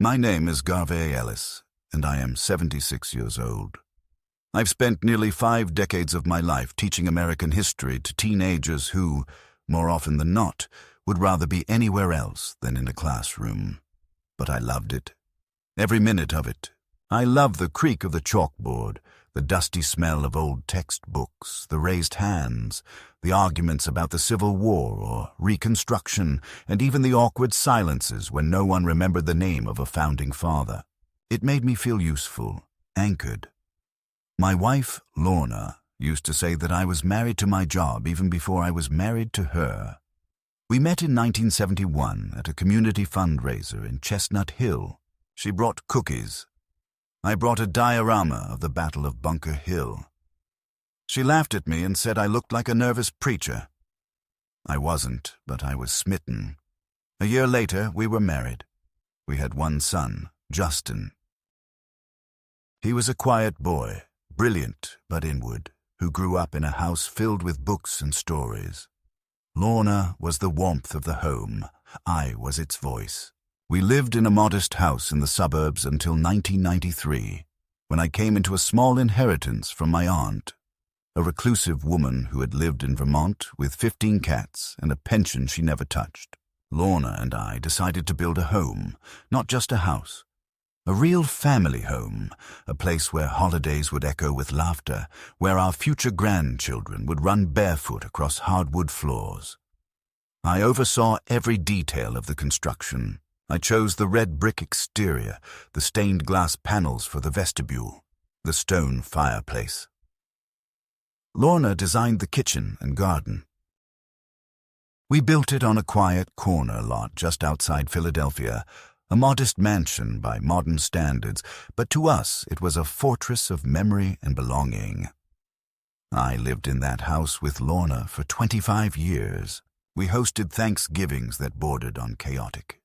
My name is Garvey Ellis, and I am 76 years old. I've spent nearly 5 decades of my life teaching American history to teenagers who, more often than not, would rather be anywhere else than in a classroom. But I loved it. Every minute of it. I loved the creak of the chalkboard, the dusty smell of old textbooks, the raised hands, the arguments about the Civil War or Reconstruction, and even the awkward silences when no one remembered the name of a founding father. It made me feel useful, anchored. My wife, Lorna, used to say that I was married to my job even before I was married to her. We met in 1971 at a community fundraiser in Chestnut Hill. She brought cookies. I brought a diorama of the Battle of Bunker Hill. She laughed at me and said I looked like a nervous preacher. I wasn't, but I was smitten. A year later, we were married. We had one son, Justin. He was a quiet boy, brilliant but inward, who grew up in a house filled with books and stories. Lorna was the warmth of the home. I was its voice. We lived in a modest house in the suburbs until 1993, when I came into a small inheritance from my aunt, a reclusive woman who had lived in Vermont with 15 cats and a pension she never touched. Lorna and I decided to build a home, not just a house. A real family home, a place where holidays would echo with laughter, where our future grandchildren would run barefoot across hardwood floors. I oversaw every detail of the construction. I chose the red brick exterior, the stained glass panels for the vestibule, the stone fireplace. Lorna designed the kitchen and garden. We built it on a quiet corner lot just outside Philadelphia, a modest mansion by modern standards, but to us it was a fortress of memory and belonging. I lived in that house with Lorna for 25 years. We hosted Thanksgivings that bordered on chaotic.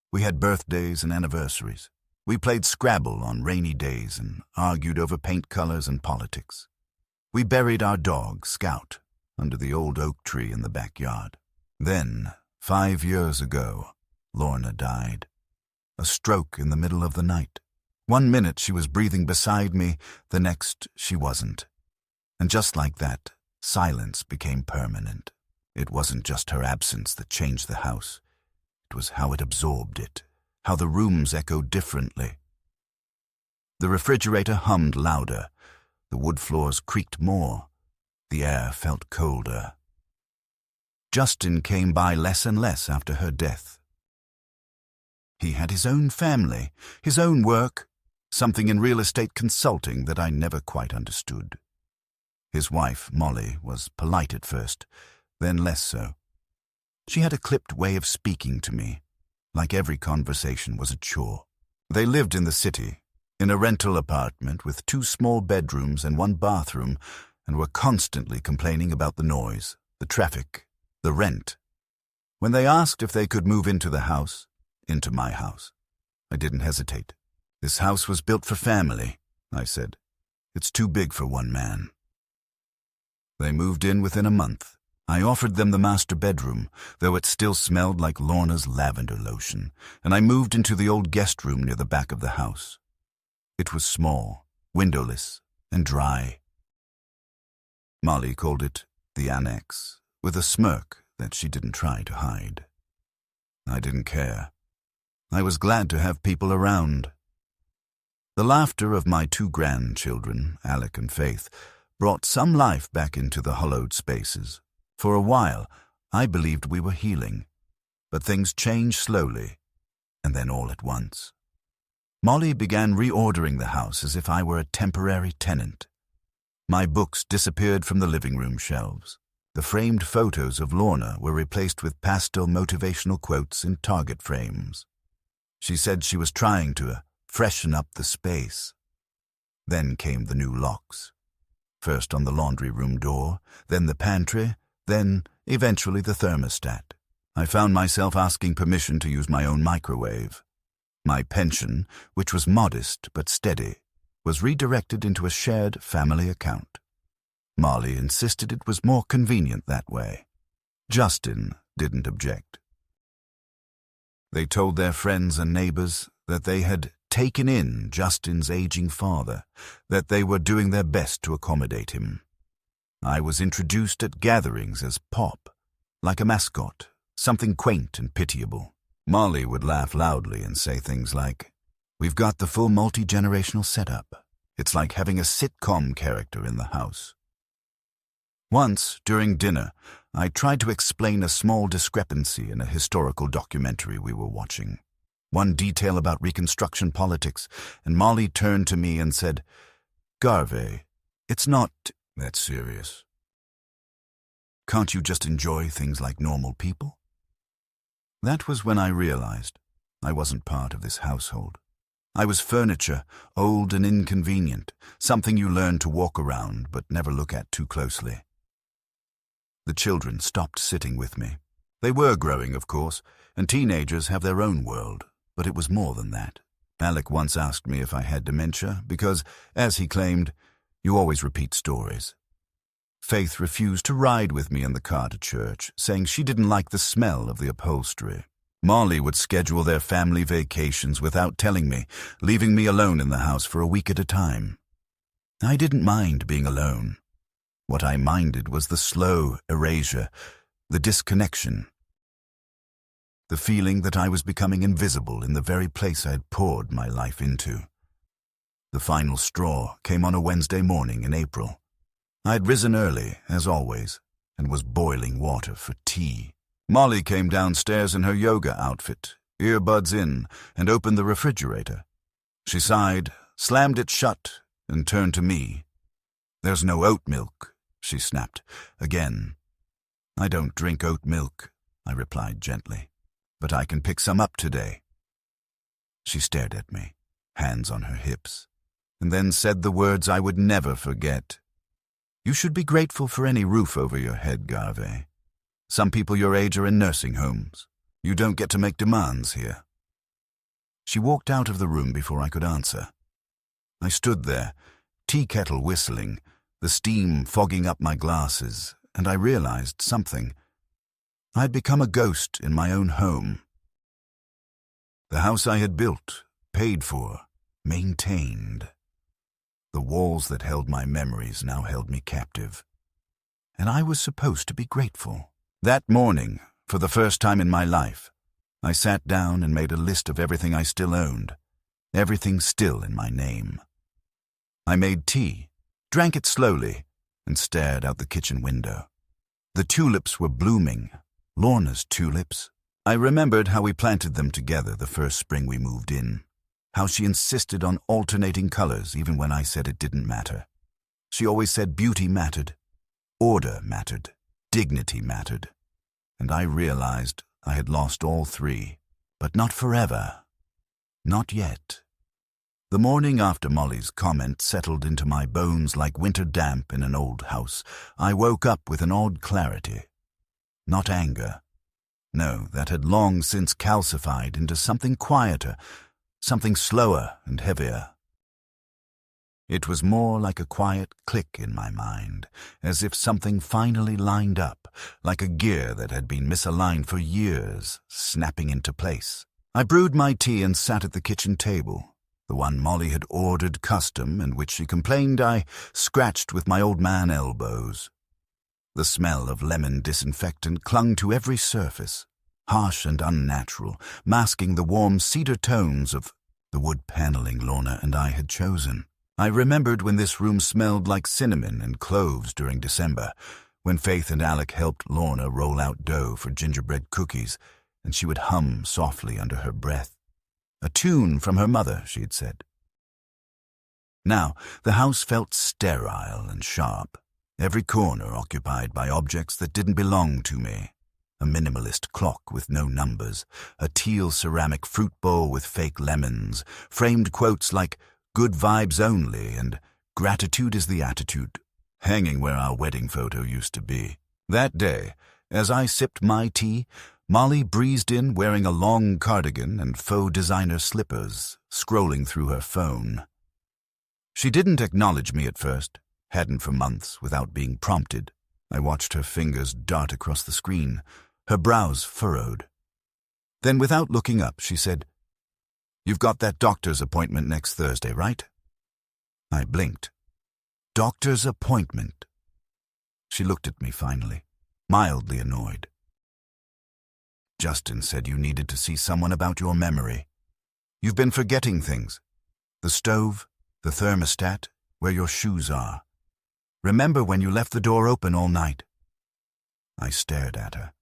We had birthdays and anniversaries. We played Scrabble on rainy days and argued over paint colors and politics. We buried our dog, Scout, under the old oak tree in the backyard. Then, 5 years ago, Lorna died. A stroke in the middle of the night. 1 minute she was breathing beside me, the next she wasn't. And just like that, silence became permanent. It wasn't just her absence that changed the house. It was how it absorbed it, how the rooms echoed differently. The refrigerator hummed louder. The wood floors creaked more. The air felt colder. Justin came by less and less after her death. He had his own family, his own work, something in real estate consulting that I never quite understood. His wife, Molly, was polite at first, then less so. She had a clipped way of speaking to me, like every conversation was a chore. They lived in the city, in a rental apartment with 2 small bedrooms and 1 bathroom, and were constantly complaining about the noise, the traffic, the rent. When they asked if they could move into the house, into my house, I didn't hesitate. This house was built for family, I said. It's too big for one man. They moved in within a month. I offered them the master bedroom, though it still smelled like Lorna's lavender lotion, and I moved into the old guest room near the back of the house. It was small, windowless, and dry. Molly called it the annex, with a smirk that she didn't try to hide. I didn't care. I was glad to have people around. The laughter of my 2 grandchildren, Alec and Faith, brought some life back into the hollowed spaces. For a while, I believed we were healing, but things changed slowly, and then all at once. Molly began reordering the house as if I were a temporary tenant. My books disappeared from the living room shelves. The framed photos of Lorna were replaced with pastel motivational quotes in Target frames. She said she was trying to freshen up the space. Then came the new locks. First on the laundry room door, then the pantry, then, eventually, the thermostat. I found myself asking permission to use my own microwave. My pension, which was modest but steady, was redirected into a shared family account. Molly insisted it was more convenient that way. Justin didn't object. They told their friends and neighbors that they had taken in Justin's aging father, that they were doing their best to accommodate him. I was introduced at gatherings as Pop, like a mascot, something quaint and pitiable. Molly would laugh loudly and say things like, "We've got the full multi-generational setup. It's like having a sitcom character in the house." Once, during dinner, I tried to explain a small discrepancy in a historical documentary we were watching. One detail about Reconstruction politics, and Molly turned to me and said, "Garvey, it's not that serious. Can't you just enjoy things like normal people?" That was when I realized I wasn't part of this household. I was furniture, old and inconvenient, something you learn to walk around but never look at too closely. The children stopped sitting with me. They were growing, of course, and teenagers have their own world, but it was more than that. Alec once asked me if I had dementia because, as he claimed, you always repeat stories. Faith refused to ride with me in the car to church, saying she didn't like the smell of the upholstery. Molly would schedule their family vacations without telling me, leaving me alone in the house for a week at a time. I didn't mind being alone. What I minded was the slow erasure, the disconnection, the feeling that I was becoming invisible in the very place I had poured my life into. The final straw came on a Wednesday morning in April. I had risen early, as always, and was boiling water for tea. Molly came downstairs in her yoga outfit, earbuds in, and opened the refrigerator. She sighed, slammed it shut, and turned to me. "There's no oat milk," she snapped. Again. "I don't drink oat milk," I replied gently, "but I can pick some up today." She stared at me, hands on her hips, and then said the words I would never forget. "You should be grateful for any roof over your head, Garvey. Some people your age are in nursing homes. You don't get to make demands here." She walked out of the room before I could answer. I stood there, tea kettle whistling, the steam fogging up my glasses, and I realized something. I'd become a ghost in my own home. The house I had built, paid for, maintained. The walls that held my memories now held me captive. And I was supposed to be grateful. That morning, for the first time in my life, I sat down and made a list of everything I still owned, everything still in my name. I made tea, drank it slowly, and stared out the kitchen window. The tulips were blooming, Lorna's tulips. I remembered how we planted them together the first spring we moved in, how she insisted on alternating colors even when I said it didn't matter. She always said beauty mattered, order mattered, dignity mattered, and I realized I had lost all three, but not forever. Not yet. The morning after Molly's comment settled into my bones like winter damp in an old house, I woke up with an odd clarity. Not anger. No, that had long since calcified into something quieter, something slower and heavier. It was more like a quiet click in my mind, as if something finally lined up, like a gear that had been misaligned for years, snapping into place. I brewed my tea and sat at the kitchen table, the one Molly had ordered custom and which she complained I scratched with my old man elbows. The smell of lemon disinfectant clung to every surface, harsh and unnatural, masking the warm cedar tones of the wood paneling Lorna and I had chosen. I remembered when this room smelled like cinnamon and cloves during December, when Faith and Alec helped Lorna roll out dough for gingerbread cookies, and she would hum softly under her breath. A tune from her mother, she had said. Now, the house felt sterile and sharp, every corner occupied by objects that didn't belong to me. A minimalist clock with no numbers, a teal ceramic fruit bowl with fake lemons, framed quotes like "good vibes only" and "gratitude is the attitude," hanging where our wedding photo used to be. That day, as I sipped my tea, Molly breezed in wearing a long cardigan and faux designer slippers, scrolling through her phone. She didn't acknowledge me at first, hadn't for months without being prompted. I watched her fingers dart across the screen, her brows furrowed. Then, without looking up, she said, "You've got that doctor's appointment next Thursday, right?" I blinked. Doctor's appointment. She looked at me finally, mildly annoyed. "Justin said you needed to see someone about your memory. You've been forgetting things. The stove, the thermostat, where your shoes are. Remember when you left the door open all night?" I stared at her.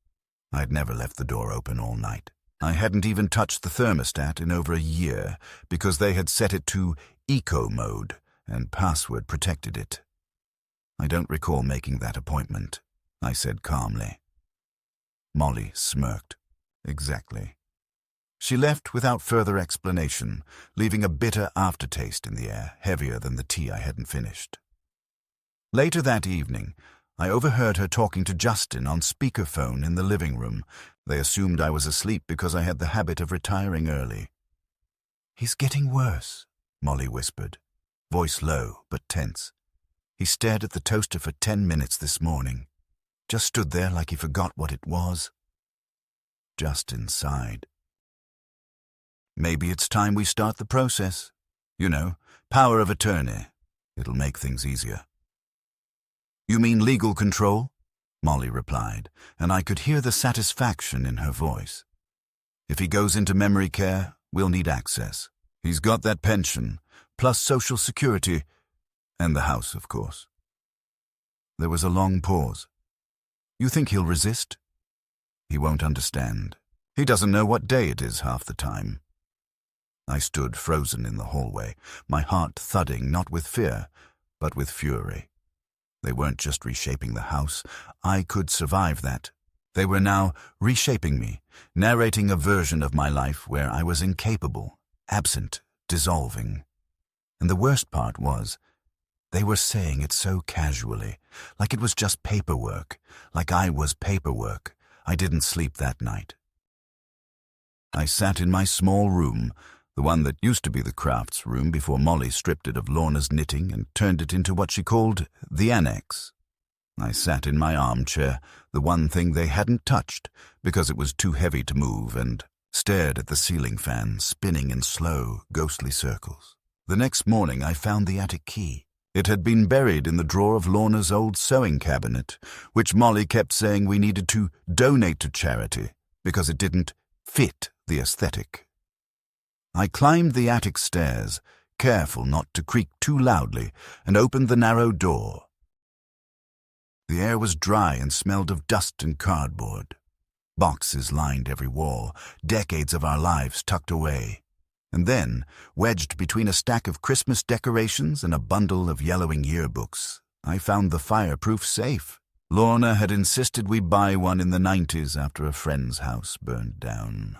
I'd never left the door open all night. I hadn't even touched the thermostat in over a year because they had set it to eco mode and password protected it. "I don't recall making that appointment," I said calmly. Molly smirked. "Exactly." She left without further explanation, leaving a bitter aftertaste in the air, heavier than the tea I hadn't finished. Later that evening, I overheard her talking to Justin on speakerphone in the living room. They assumed I was asleep because I had the habit of retiring early. "He's getting worse," Molly whispered, voice low but tense. "He stared at the toaster for 10 minutes this morning. Just stood there like he forgot what it was." Justin sighed. "Maybe it's time we start the process. You know, power of attorney. It'll make things easier." "You mean legal control?" Molly replied, and I could hear the satisfaction in her voice. "If he goes into memory care, we'll need access. He's got that pension, plus Social Security, and the house, of course." There was a long pause. "You think he'll resist?" "He won't understand. He doesn't know what day it is half the time." I stood frozen in the hallway, my heart thudding not with fear, but with fury. They weren't just reshaping the house. I could survive that. They were now reshaping me, narrating a version of my life where I was incapable, absent, dissolving. And the worst part was, they were saying it so casually, like it was just paperwork, like I was paperwork. I didn't sleep that night. I sat in my small room, the one that used to be the crafts room before Molly stripped it of Lorna's knitting and turned it into what she called the annex. I sat in my armchair, the one thing they hadn't touched because it was too heavy to move, and stared at the ceiling fan spinning in slow, ghostly circles. The next morning I found the attic key. It had been buried in the drawer of Lorna's old sewing cabinet, which Molly kept saying we needed to donate to charity because it didn't fit the aesthetic. I climbed the attic stairs, careful not to creak too loudly, and opened the narrow door. The air was dry and smelled of dust and cardboard. Boxes lined every wall, decades of our lives tucked away. And then, wedged between a stack of Christmas decorations and a bundle of yellowing yearbooks, I found the fireproof safe. Lorna had insisted we buy one in the 90s after a friend's house burned down.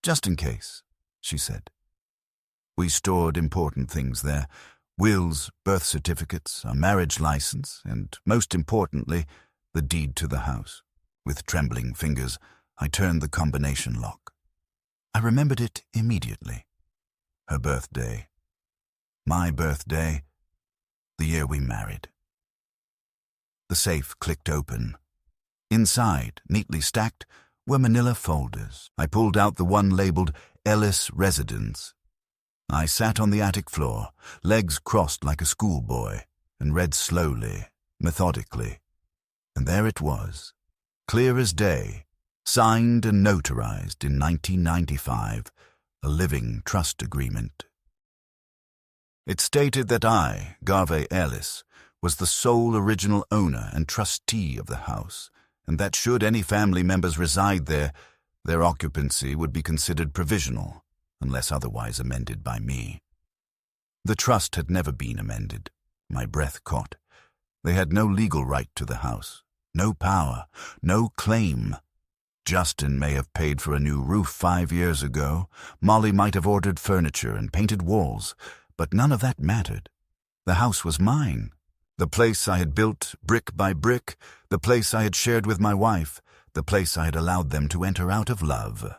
"Just in case," she said. We stored important things there: wills, birth certificates, a marriage license, and, most importantly, the deed to the house. With trembling fingers, I turned the combination lock. I remembered it immediately. Her birthday. My birthday. The year we married. The safe clicked open. Inside, neatly stacked, were manila folders. I pulled out the one labeled Ellis Residence. I sat on the attic floor, legs crossed like a schoolboy, and read slowly, methodically. And there it was, clear as day, signed and notarized in 1995, a living trust agreement. It stated that I, Garvey Ellis, was the sole original owner and trustee of the house, and that should any family members reside there, their occupancy would be considered provisional, unless otherwise amended by me. The trust had never been amended. My breath caught. They had no legal right to the house, no power, no claim. Justin may have paid for a new roof 5 years ago. Molly might have ordered furniture and painted walls, but none of that mattered. The house was mine. The place I had built brick by brick, the place I had shared with my wife, the place I had allowed them to enter out of love,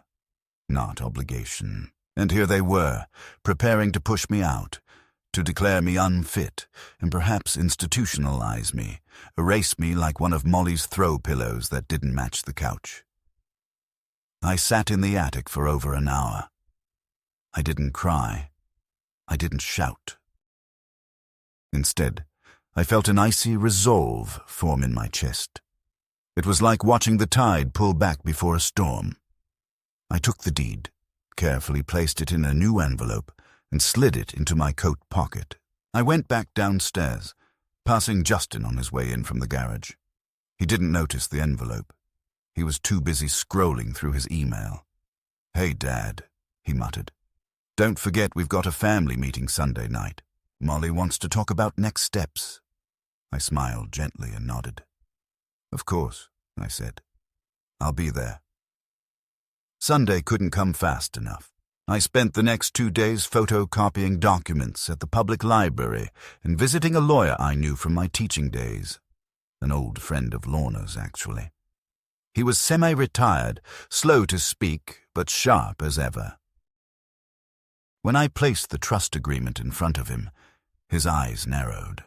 not obligation. And here they were, preparing to push me out, to declare me unfit, and perhaps institutionalize me, erase me like one of Molly's throw pillows that didn't match the couch. I sat in the attic for over an hour. I didn't cry. I didn't shout. Instead, I felt an icy resolve form in my chest. It was like watching the tide pull back before a storm. I took the deed, carefully placed it in a new envelope, and slid it into my coat pocket. I went back downstairs, passing Justin on his way in from the garage. He didn't notice the envelope. He was too busy scrolling through his email. "Hey, Dad," he muttered. "Don't forget we've got a family meeting Sunday night. Molly wants to talk about next steps." I smiled gently and nodded. "Of course," I said. "I'll be there." Sunday couldn't come fast enough. I spent the next 2 days photocopying documents at the public library and visiting a lawyer I knew from my teaching days. An old friend of Lorna's, actually. He was semi-retired, slow to speak, but sharp as ever. When I placed the trust agreement in front of him, his eyes narrowed.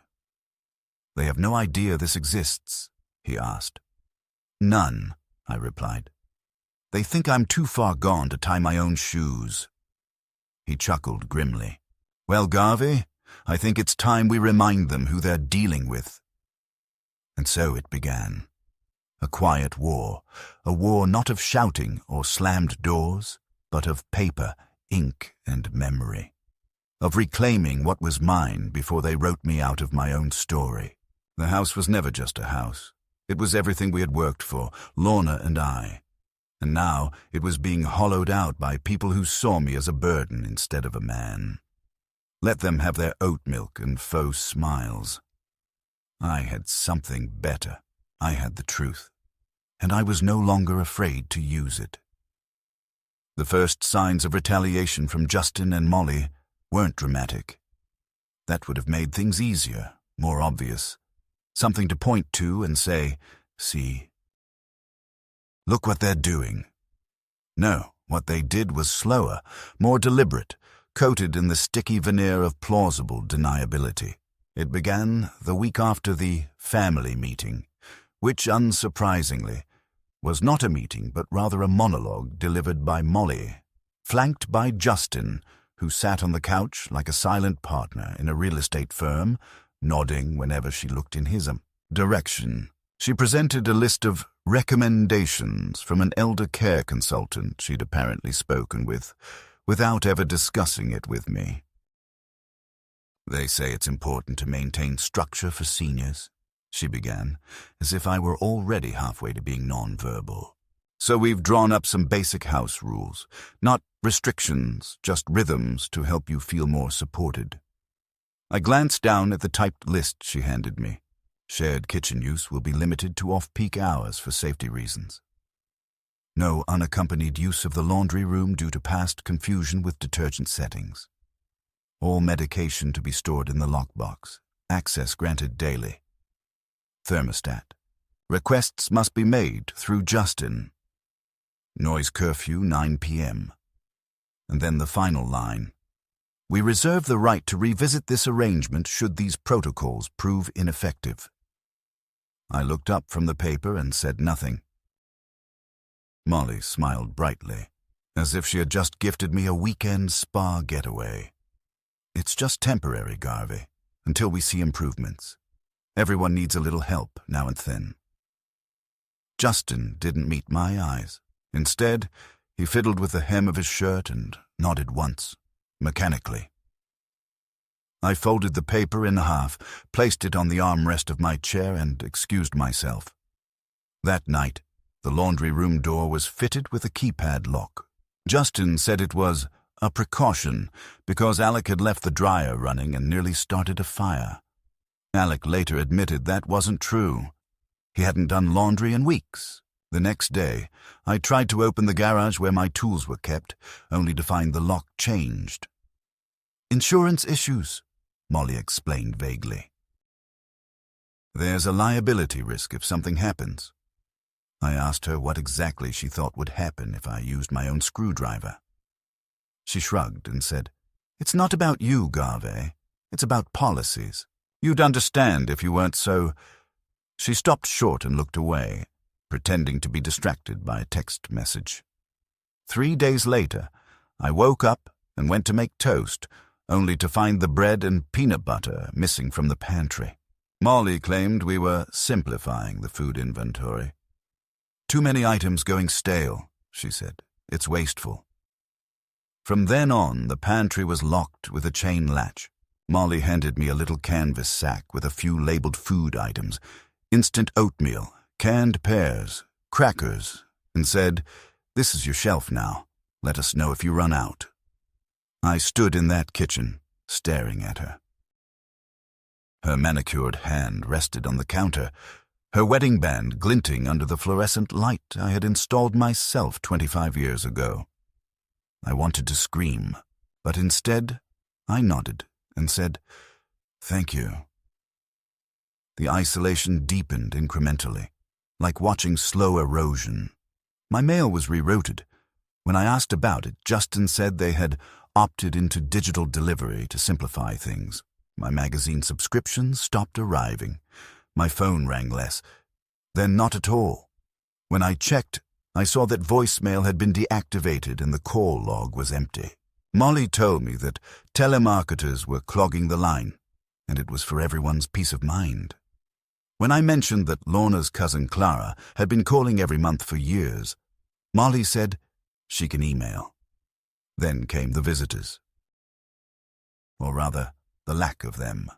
"They have no idea this exists?" he asked. "None," I replied. "They think I'm too far gone to tie my own shoes." He chuckled grimly. "Well, Garvey, I think it's time we remind them who they're dealing with." And so it began. A quiet war, a war not of shouting or slammed doors, but of paper, ink, and memory. Of reclaiming what was mine before they wrote me out of my own story. The house was never just a house. It was everything we had worked for, Lorna and I. And now it was being hollowed out by people who saw me as a burden instead of a man. Let them have their oat milk and faux smiles. I had something better. I had the truth. And I was no longer afraid to use it. The first signs of retaliation from Justin and Molly weren't dramatic. That would have made things easier, more obvious. Something to point to and say, "See, look what they're doing." No, what they did was slower, more deliberate, coated in the sticky veneer of plausible deniability. It began the week after the family meeting, which, unsurprisingly, was not a meeting but rather a monologue delivered by Molly, flanked by Justin, who sat on the couch like a silent partner in a real estate firm, nodding whenever she looked in his direction. She presented a list of recommendations from an elder care consultant she'd apparently spoken with, without ever discussing it with me. "They say it's important to maintain structure for seniors," she began, as if I were already halfway to being nonverbal. "So we've drawn up some basic house rules, not restrictions, just rhythms to help you feel more supported." I glanced down at the typed list she handed me. Shared kitchen use will be limited to off-peak hours for safety reasons. No unaccompanied use of the laundry room due to past confusion with detergent settings. All medication to be stored in the lockbox. Access granted daily. Thermostat. Requests must be made through Justin. Noise curfew 9 p.m. And then the final line. "We reserve the right to revisit this arrangement should these protocols prove ineffective." I looked up from the paper and said nothing. Molly smiled brightly, as if she had just gifted me a weekend spa getaway. "It's just temporary, Garvey, until we see improvements. Everyone needs a little help now and then." Justin didn't meet my eyes. Instead, he fiddled with the hem of his shirt and nodded once, mechanically. I folded the paper in half, placed it on the armrest of my chair, and excused myself. That night, the laundry room door was fitted with a keypad lock. Justin said it was a precaution because Alec had left the dryer running and nearly started a fire. Alec later admitted that wasn't true. He hadn't done laundry in weeks. The next day, I tried to open the garage where my tools were kept, only to find the lock changed. "Insurance issues," Molly explained vaguely. "There's a liability risk if something happens." I asked her what exactly she thought would happen if I used my own screwdriver. She shrugged and said, "It's not about you, Garvey. It's about policies. You'd understand if you weren't so—" She stopped short and looked away, pretending to be distracted by a text message. 3 days later, I woke up and went to make toast, only to find the bread and peanut butter missing from the pantry. Molly claimed we were simplifying the food inventory. "Too many items going stale," she said. "It's wasteful." From then on, the pantry was locked with a chain latch. Molly handed me a little canvas sack with a few labeled food items, instant oatmeal, canned pears, crackers, and said, "This is your shelf now. Let us know if you run out." I stood in that kitchen, staring at her. Her manicured hand rested on the counter, her wedding band glinting under the fluorescent light I had installed myself 25 years ago. I wanted to scream, but instead I nodded and said, "Thank you." The isolation deepened incrementally, like watching slow erosion. My mail was rerouted. When I asked about it, Justin said they had opted into digital delivery to simplify things. My magazine subscriptions stopped arriving. My phone rang less. Then not at all. When I checked, I saw that voicemail had been deactivated and the call log was empty. Molly told me that telemarketers were clogging the line, and it was for everyone's peace of mind. When I mentioned that Lorna's cousin Clara had been calling every month for years, Molly said she can email. Then came the visitors. Or rather, the lack of them.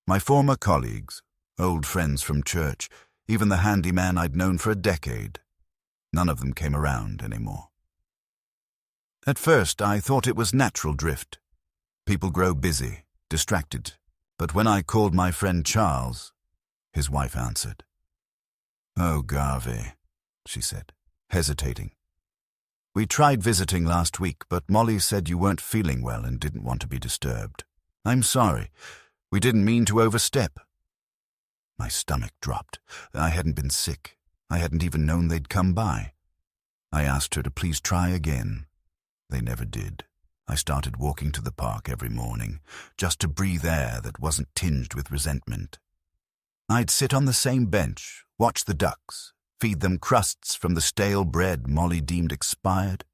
My former colleagues, old friends from church, even the handyman I'd known for a decade. None of them came around anymore. At first, I thought it was natural drift. People grow busy, distracted. But when I called my friend Charles, his wife answered. "Oh, Garvey," she said, hesitating. "We tried visiting last week, but Molly said you weren't feeling well and didn't want to be disturbed. I'm sorry. We didn't mean to overstep." My stomach dropped. I hadn't been sick. I hadn't even known they'd come by. I asked her to please try again. They never did. I started walking to the park every morning, just to breathe air that wasn't tinged with resentment. I'd sit on the same bench, watch the ducks, feed them crusts from the stale bread Molly deemed expired,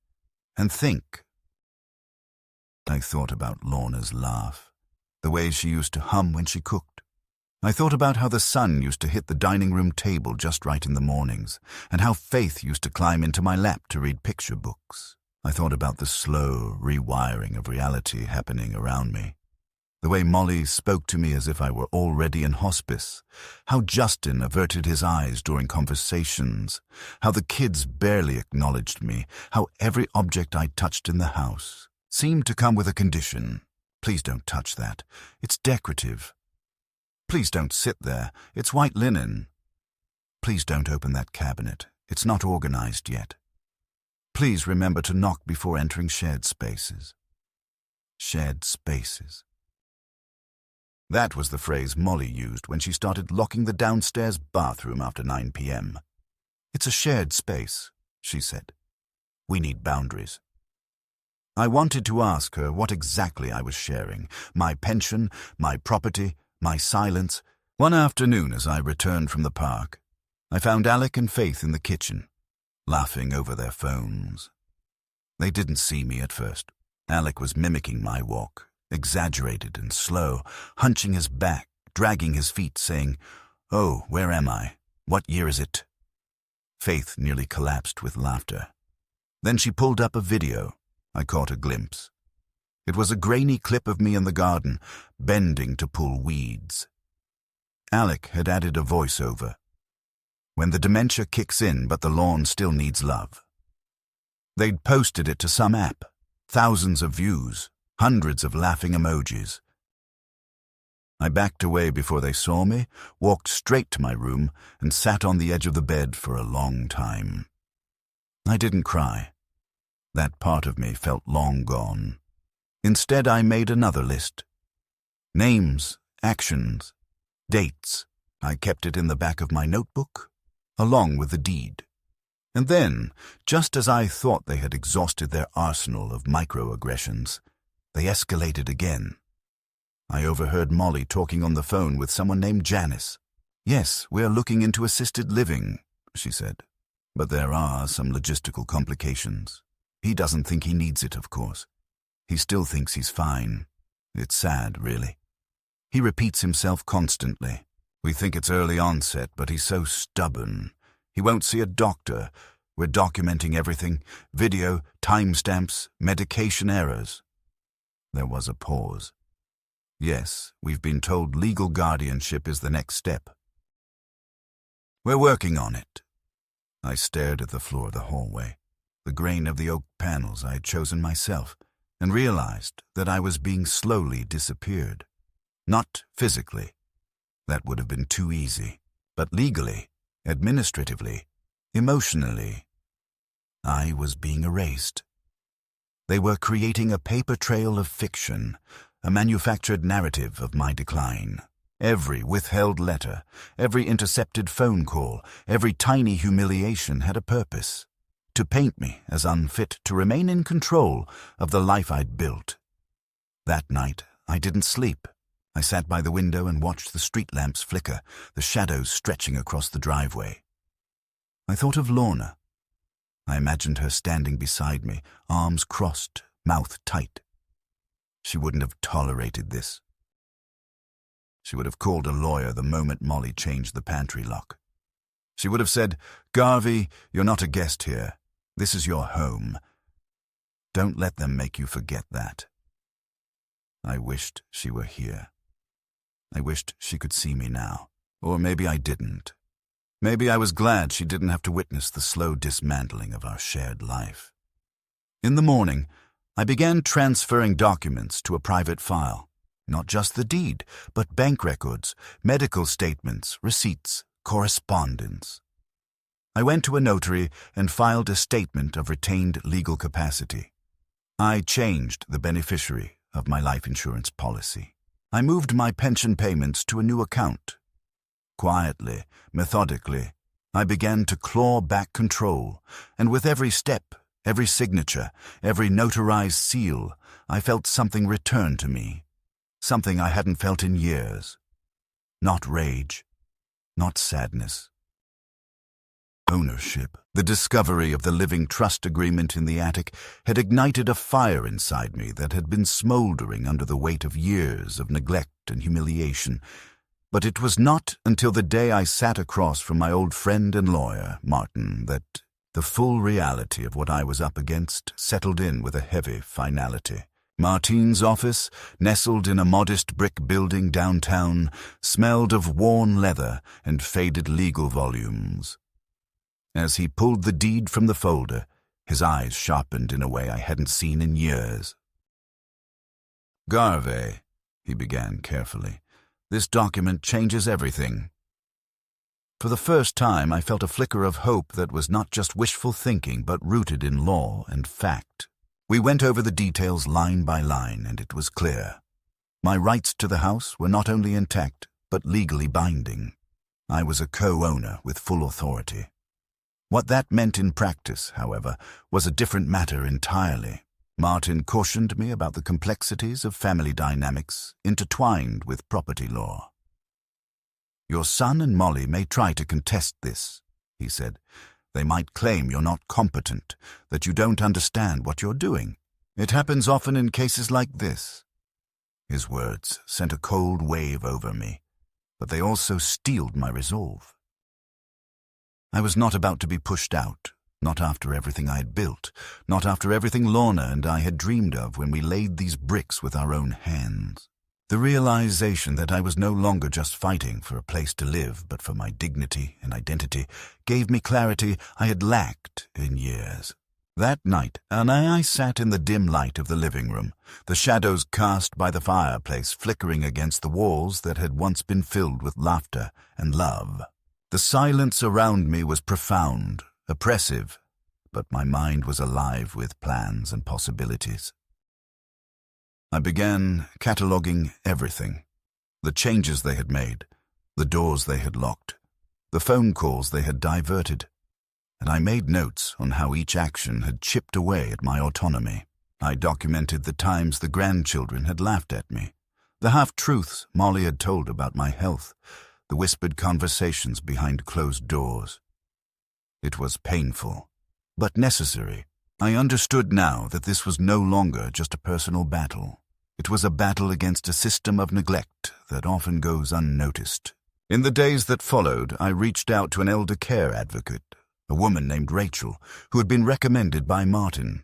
and think. I thought about Lorna's laugh, the way she used to hum when she cooked. I thought about how the sun used to hit the dining room table just right in the mornings, and how Faith used to climb into my lap to read picture books. I thought about the slow rewiring of reality happening around me. The way Molly spoke to me as if I were already in hospice, how Justin averted his eyes during conversations, how the kids barely acknowledged me, how every object I touched in the house seemed to come with a condition. "Please don't touch that. It's decorative. Please don't sit there. It's white linen. Please don't open that cabinet. It's not organized yet. Please remember to knock before entering shared spaces." Shared spaces. That was the phrase Molly used when she started locking the downstairs bathroom after 9 p.m. "It's a shared space," she said. "We need boundaries." I wanted to ask her what exactly I was sharing. My pension, my property, my silence. One afternoon as I returned from the park, I found Alec and Faith in the kitchen, laughing over their phones. They didn't see me at first. Alec was mimicking my walk, exaggerated and slow, hunching his back, dragging his feet, saying, "Oh, where am I? What year is it?" Faith nearly collapsed with laughter. Then she pulled up a video. I caught a glimpse. It was a grainy clip of me in the garden, bending to pull weeds. Alec had added a voiceover. "When the dementia kicks in, but the lawn still needs love." They'd posted it to some app. Thousands of views, hundreds of laughing emojis. I backed away before they saw me, walked straight to my room, and sat on the edge of the bed for a long time. I didn't cry. That part of me felt long gone. Instead, I made another list. Names, actions, dates. I kept it in the back of my notebook, along with the deed. And then, just as I thought they had exhausted their arsenal of microaggressions, they escalated again. I overheard Molly talking on the phone with someone named Janice. "Yes, we're looking into assisted living," she said. But there are some logistical complications. He doesn't think he needs it, of course. He still thinks he's fine. It's sad, really. He repeats himself constantly. We think it's early onset, but he's so stubborn. He won't see a doctor. We're documenting everything: video, timestamps, medication errors. There was a pause. Yes, we've been told legal guardianship is the next step. We're working on it. I stared at the floor of the hallway, the grain of the oak panels I had chosen myself, and realized that I was being slowly disappeared. Not physically. That would have been too easy. But legally, administratively, emotionally, I was being erased. They were creating a paper trail of fiction, a manufactured narrative of my decline. Every withheld letter, every intercepted phone call, every tiny humiliation had a purpose: to paint me as unfit to remain in control of the life I'd built. That night, I didn't sleep. I sat by the window and watched the street lamps flicker, the shadows stretching across the driveway. I thought of Lorna. I imagined her standing beside me, arms crossed, mouth tight. She wouldn't have tolerated this. She would have called a lawyer the moment Molly changed the pantry lock. She would have said, "Garvey, you're not a guest here. This is your home. Don't let them make you forget that." I wished she were here. I wished she could see me now. Or maybe I didn't. Maybe I was glad she didn't have to witness the slow dismantling of our shared life. In the morning, I began transferring documents to a private file. Not just the deed, but bank records, medical statements, receipts, correspondence. I went to a notary and filed a statement of retained legal capacity. I changed the beneficiary of my life insurance policy. I moved my pension payments to a new account. Quietly, methodically, I began to claw back control, and with every step, every signature, every notarized seal, I felt something return to me. Something I hadn't felt in years. Not rage, not sadness. Ownership. The discovery of the living trust agreement in the attic had ignited a fire inside me that had been smoldering under the weight of years of neglect and humiliation. But it was not until the day I sat across from my old friend and lawyer, Martin, that the full reality of what I was up against settled in with a heavy finality. Martin's office, nestled in a modest brick building downtown, smelled of worn leather and faded legal volumes. As he pulled the deed from the folder, his eyes sharpened in a way I hadn't seen in years. "Garvey," he began carefully, "this document changes everything." For the first time, I felt a flicker of hope that was not just wishful thinking, but rooted in law and fact. We went over the details line by line, and it was clear. My rights to the house were not only intact, but legally binding. I was a co-owner with full authority. What that meant in practice, however, was a different matter entirely. Martin cautioned me about the complexities of family dynamics intertwined with property law. "Your son and Molly may try to contest this," he said. "They might claim you're not competent, that you don't understand what you're doing. It happens often in cases like this." His words sent a cold wave over me, but they also steeled my resolve. I was not about to be pushed out, not after everything I had built, not after everything Lorna and I had dreamed of when we laid these bricks with our own hands. The realization that I was no longer just fighting for a place to live, but for my dignity and identity, gave me clarity I had lacked in years. That night, I sat in the dim light of the living room, the shadows cast by the fireplace flickering against the walls that had once been filled with laughter and love. The silence around me was profound, oppressive, but my mind was alive with plans and possibilities. I began cataloging everything: the changes they had made, the doors they had locked, the phone calls they had diverted, and I made notes on how each action had chipped away at my autonomy. I documented the times the grandchildren had laughed at me, the half-truths Molly had told about my health, the whispered conversations behind closed doors. It was painful, but necessary. I understood now that this was no longer just a personal battle. It was a battle against a system of neglect that often goes unnoticed. In the days that followed, I reached out to an elder care advocate, a woman named Rachel, who had been recommended by Martin.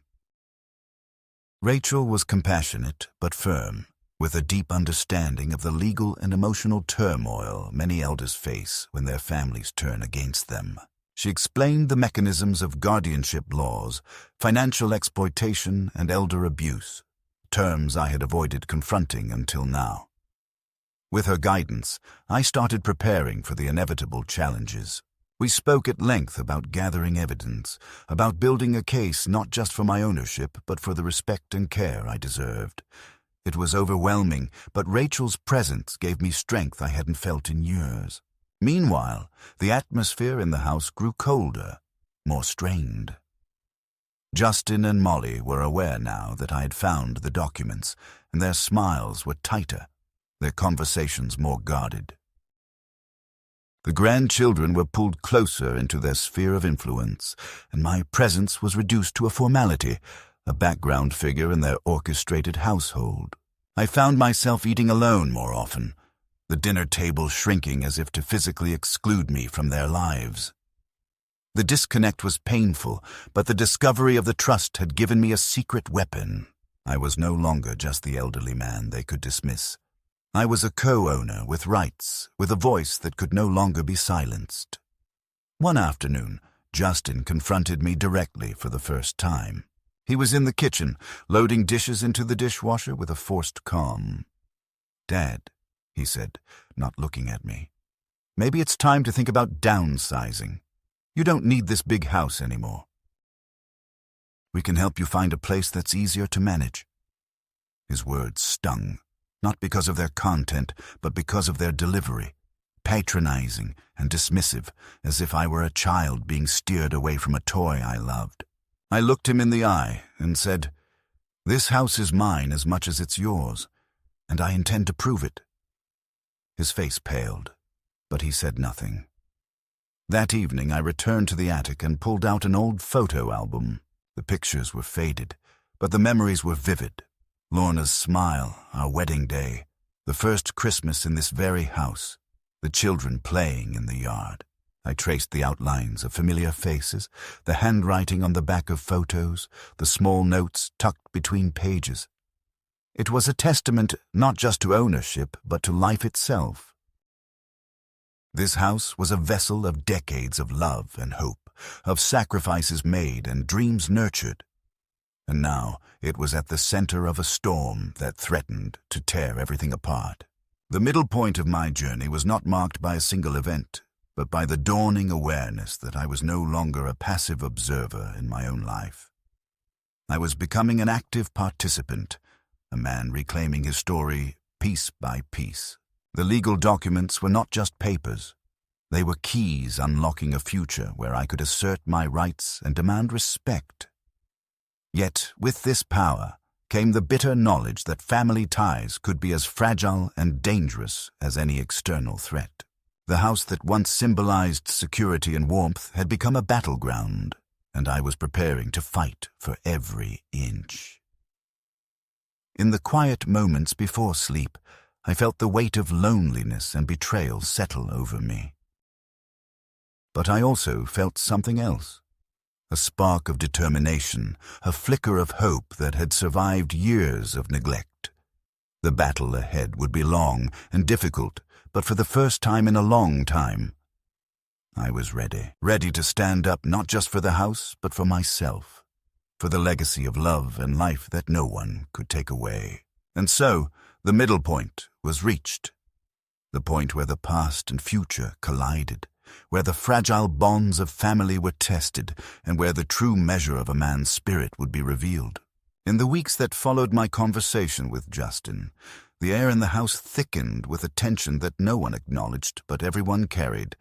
Rachel was compassionate but firm, with a deep understanding of the legal and emotional turmoil many elders face when their families turn against them. She explained the mechanisms of guardianship laws, financial exploitation, and elder abuse, terms I had avoided confronting until now. With her guidance, I started preparing for the inevitable challenges. We spoke at length about gathering evidence, about building a case not just for my ownership, but for the respect and care I deserved. It was overwhelming, but Rachel's presence gave me strength I hadn't felt in years. Meanwhile, the atmosphere in the house grew colder, more strained. Justin and Molly were aware now that I had found the documents, and their smiles were tighter, their conversations more guarded. The grandchildren were pulled closer into their sphere of influence, and my presence was reduced to a formality, a background figure in their orchestrated household. I found myself eating alone more often, the dinner table shrinking as if to physically exclude me from their lives. The disconnect was painful, but the discovery of the trust had given me a secret weapon. I was no longer just the elderly man they could dismiss. I was a co-owner with rights, with a voice that could no longer be silenced. One afternoon, Justin confronted me directly for the first time. He was in the kitchen, loading dishes into the dishwasher with a forced calm. "Dad," he said, not looking at me, "maybe it's time to think about downsizing. You don't need this big house anymore. We can help you find a place that's easier to manage." His words stung, not because of their content, but because of their delivery, patronizing and dismissive, as if I were a child being steered away from a toy I loved. I looked him in the eye and said, "This house is mine as much as it's yours, and I intend to prove it." His face paled, but he said nothing. That evening I returned to the attic and pulled out an old photo album. The pictures were faded, but the memories were vivid. Lorna's smile, our wedding day, the first Christmas in this very house, the children playing in the yard. I traced the outlines of familiar faces, the handwriting on the back of photos, the small notes tucked between pages. It was a testament not just to ownership, but to life itself. This house was a vessel of decades of love and hope, of sacrifices made and dreams nurtured. And now it was at the center of a storm that threatened to tear everything apart. The middle point of my journey was not marked by a single event, but by the dawning awareness that I was no longer a passive observer in my own life. I was becoming an active participant, a man reclaiming his story piece by piece. The legal documents were not just papers. They were keys unlocking a future where I could assert my rights and demand respect. Yet, with this power, came the bitter knowledge that family ties could be as fragile and dangerous as any external threat. The house that once symbolized security and warmth had become a battleground, and I was preparing to fight for every inch. In the quiet moments before sleep, I felt the weight of loneliness and betrayal settle over me. But I also felt something else. A spark of determination, a flicker of hope that had survived years of neglect. The battle ahead would be long and difficult, but for the first time in a long time, I was ready to stand up not just for the house, but for myself, for the legacy of love and life that no one could take away. And so, the middle point was reached, the point where the past and future collided, where the fragile bonds of family were tested, and where the true measure of a man's spirit would be revealed. In the weeks that followed my conversation with Justin, the air in the house thickened with a tension that no one acknowledged but everyone carried.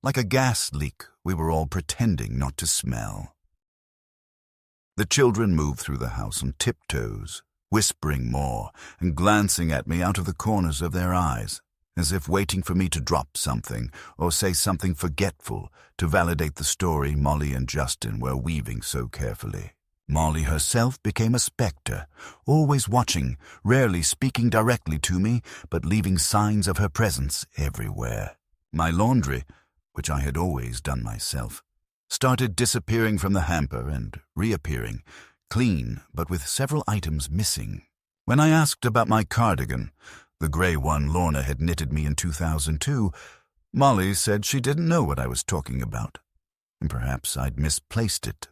Like a gas leak, we were all pretending not to smell. The children moved through the house on tiptoes, whispering more and glancing at me out of the corners of their eyes. as if waiting for me to drop something or say something forgetful to validate the story Molly and Justin were weaving so carefully. Molly herself became a specter, always watching, rarely speaking directly to me, but leaving signs of her presence everywhere. My laundry, which I had always done myself, started disappearing from the hamper and reappearing, clean but with several items missing. When I asked about my cardigan, the grey one Lorna had knitted me in 2002, Molly said she didn't know what I was talking about, and perhaps I'd misplaced it.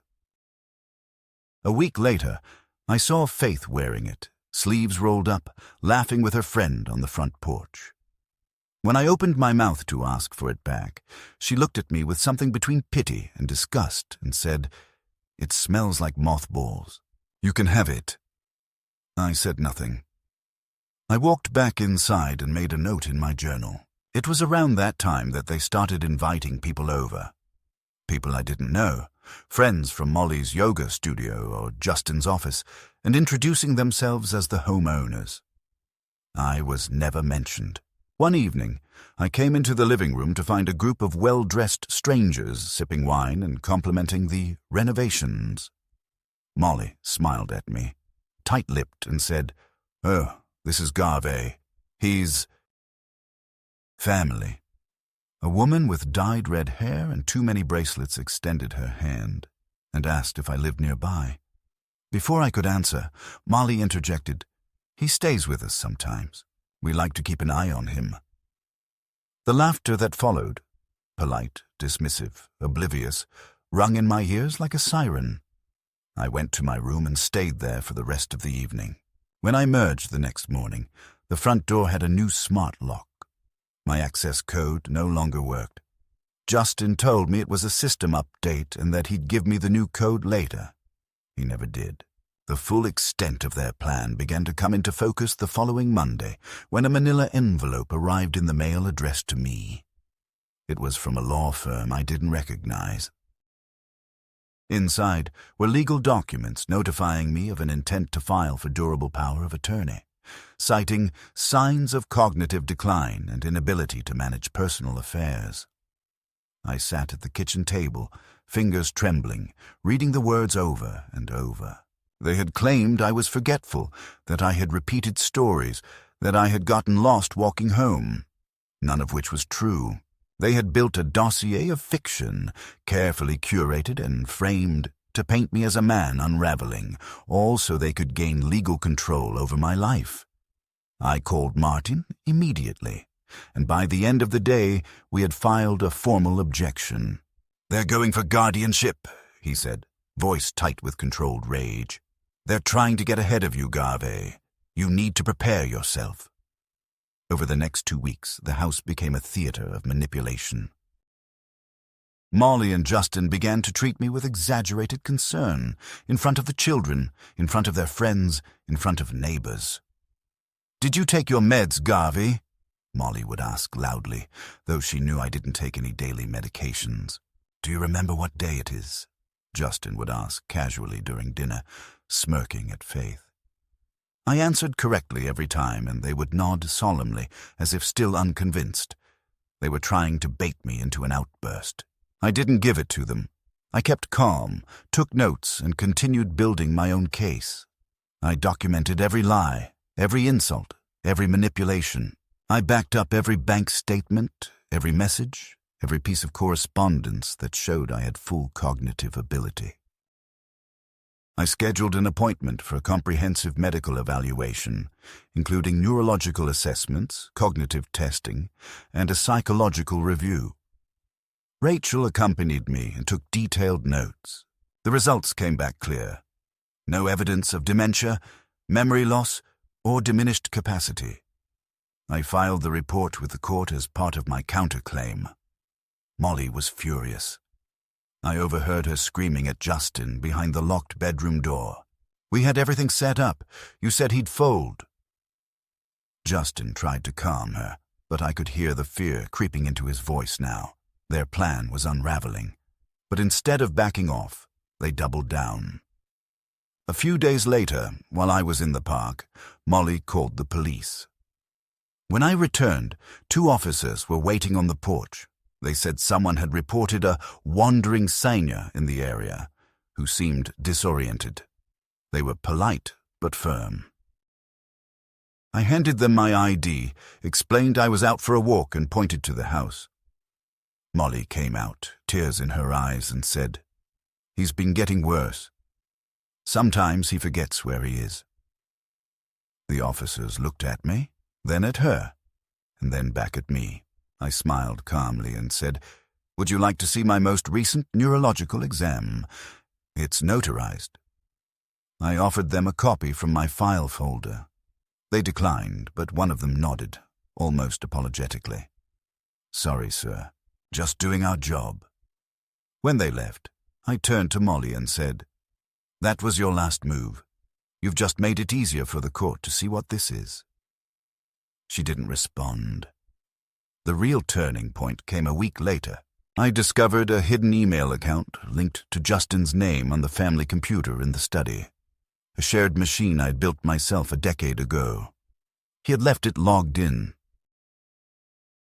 A week later, I saw Faith wearing it, sleeves rolled up, laughing with her friend on the front porch. When I opened my mouth to ask for it back, she looked at me with something between pity and disgust and said, "It smells like mothballs. You can have it." I said nothing. I walked back inside and made a note in my journal. It was around that time that they started inviting people over. People I didn't know, friends from Molly's yoga studio or Justin's office, and introducing themselves as the homeowners. I was never mentioned. One evening, I came into the living room to find a group of well-dressed strangers sipping wine and complimenting the renovations. Molly smiled at me, tight-lipped, and said, "Oh, this is Garvey. He's family." A woman with dyed red hair and too many bracelets extended her hand and asked if I lived nearby. Before I could answer, Molly interjected, "He stays with us sometimes. We like to keep an eye on him." The laughter that followed, polite, dismissive, oblivious, rung in my ears like a siren. I went to my room and stayed there for the rest of the evening. When I emerged the next morning, the front door had a new smart lock. My access code no longer worked. Justin told me it was a system update and that he'd give me the new code later. He never did. The full extent of their plan began to come into focus the following Monday, when a manila envelope arrived in the mail addressed to me. It was from a law firm I didn't recognize. Inside were legal documents notifying me of an intent to file for durable power of attorney, citing signs of cognitive decline and inability to manage personal affairs. I sat at the kitchen table, fingers trembling, reading the words over and over. They had claimed I was forgetful, that I had repeated stories, that I had gotten lost walking home, none of which was true. They had built a dossier of fiction, carefully curated and framed to paint me as a man unraveling, all so they could gain legal control over my life. I called Martin immediately, and by the end of the day we had filed a formal objection. "They're going for guardianship," he said, voice tight with controlled rage. "They're trying to get ahead of you, Garvey. You need to prepare yourself." Over the next 2 weeks, the house became a theater of manipulation. Molly and Justin began to treat me with exaggerated concern, in front of the children, in front of their friends, in front of neighbors. "Did you take your meds, Garvey?" Molly would ask loudly, though she knew I didn't take any daily medications. "Do you remember what day it is?" Justin would ask casually during dinner, smirking at Faith. I answered correctly every time, and they would nod solemnly, as if still unconvinced. They were trying to bait me into an outburst. I didn't give it to them. I kept calm, took notes, and continued building my own case. I documented every lie, every insult, every manipulation. I backed up every bank statement, every message, every piece of correspondence that showed I had full cognitive ability. I scheduled an appointment for a comprehensive medical evaluation, including neurological assessments, cognitive testing, and a psychological review. Rachel accompanied me and took detailed notes. The results came back clear. No evidence of dementia, memory loss, or diminished capacity. I filed the report with the court as part of my counterclaim. Molly was furious. I overheard her screaming at Justin behind the locked bedroom door. "We had everything set up. You said he'd fold." Justin tried to calm her, but I could hear the fear creeping into his voice now. Their plan was unraveling. But instead of backing off, they doubled down. A few days later, while I was in the park, Molly called the police. When I returned, 2 officers were waiting on the porch. They said someone had reported a wandering senior in the area who seemed disoriented. They were polite but firm. I handed them my ID, explained I was out for a walk, and pointed to the house. Molly came out, tears in her eyes, and said, "He's been getting worse. Sometimes he forgets where he is." The officers looked at me, then at her, and then back at me. I smiled calmly and said, "Would you like to see my most recent neurological exam? It's notarized." I offered them a copy from my file folder. They declined, but one of them nodded, almost apologetically. "Sorry, sir. Just doing our job." When they left, I turned to Molly and said, "That was your last move. You've just made it easier for the court to see what this is." She didn't respond. The real turning point came a week later. I discovered a hidden email account linked to Justin's name on the family computer in the study, a shared machine I'd built myself a decade ago. He had left it logged in.